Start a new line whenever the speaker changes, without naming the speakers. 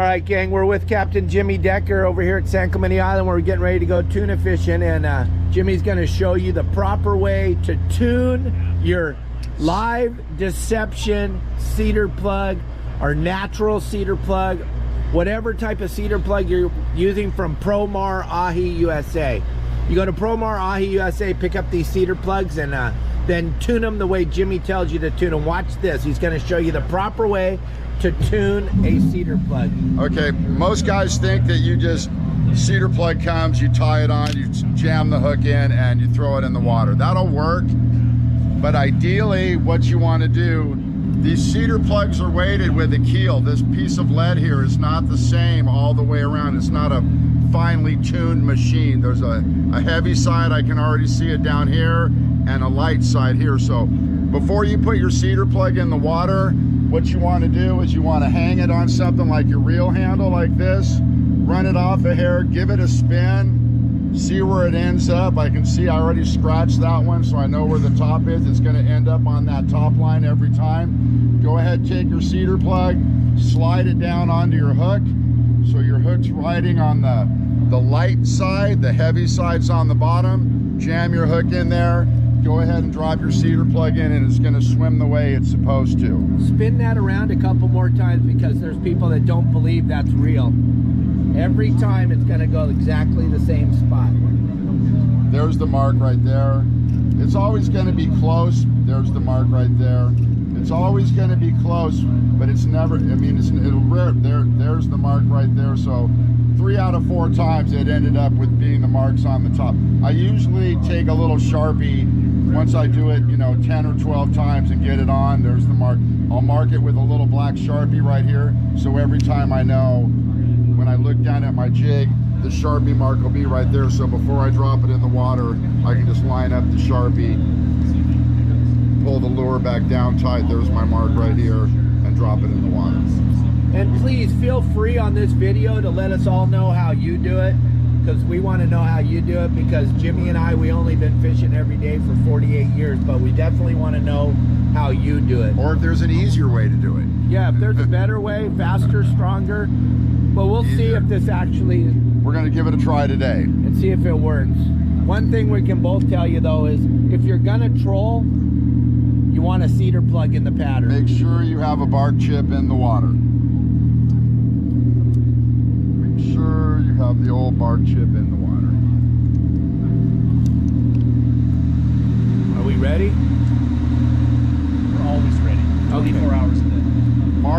All right, gang, we're with Captain Jimmy Decker over here at San Clemente Island. We're getting ready to go tuna fishing, and Jimmy's going to show you the proper way to tune your live deception cedar plug or natural cedar plug, whatever type of cedar plug you're using from Promar Ahi USA. You go to Promar Ahi USA, pick up these cedar plugs, and then tune them the way Jimmy tells you to tune them. Watch this. He's going to show you the proper way to tune a cedar plug.
Okay, most guys think that you just, cedar plug comes, you tie it on, you jam the hook in, and you throw it in the water. That'll work, but ideally what you want to do, these cedar plugs are weighted with a keel. This piece of lead here is not the same all the way around. It's not a finely tuned machine. There's a heavy side, I can already see it down here, and a light side here. So before you put your cedar plug in the water, what you want to do is you want to hang it on something like your reel handle like this, run it off a hair, give it a spin, see where it ends up. I can see I already scratched that one, so I know where the top is. It's going to end up on that top line every time. Go ahead, take your cedar plug, slide it down onto your hook, so your hook's riding on the light side, the heavy side's on the bottom. Jam your hook in there, go ahead and drop your cedar plug in, and it's going to swim the way it's supposed to.
Spin that around a couple more times, because there's people that don't believe that's real. Every time it's going to go exactly the same spot.
There's the mark right there. It's always going to be close. There's the mark right there. It's always going to be close, but it's never, I mean, it'll rare. There's the mark right there. So 3 out of 4 times it ended up with being the marks on the top. I usually take a little Sharpie once I do it, you know, 10 or 12 times and get it on. There's the mark. I'll mark it with a little black Sharpie right here, so every time I know, when I look down at my jig, the Sharpie mark will be right there. So before I drop it in the water, I can just line up the Sharpie, pull the lure back down tight. There's my mark right here, and drop it in the water.
And please feel free on this video to let us all know how you do it, because we want to know how you do it, because Jimmy and I, we only been fishing every day for 48 years, but we definitely want to know how you do it.
Or if there's an easier way to do it.
Yeah, if there's a better way, faster, stronger, but we'll see if this actually...
We're going to give it a try today.
And see if it works. One thing we can both tell you though is, if you're going to troll, you want a cedar plug in the pattern.
Make sure you have a bark chip in the water. Make sure you have the old bark chip in the water.
Are we ready?
We're always ready. 24 hours a day.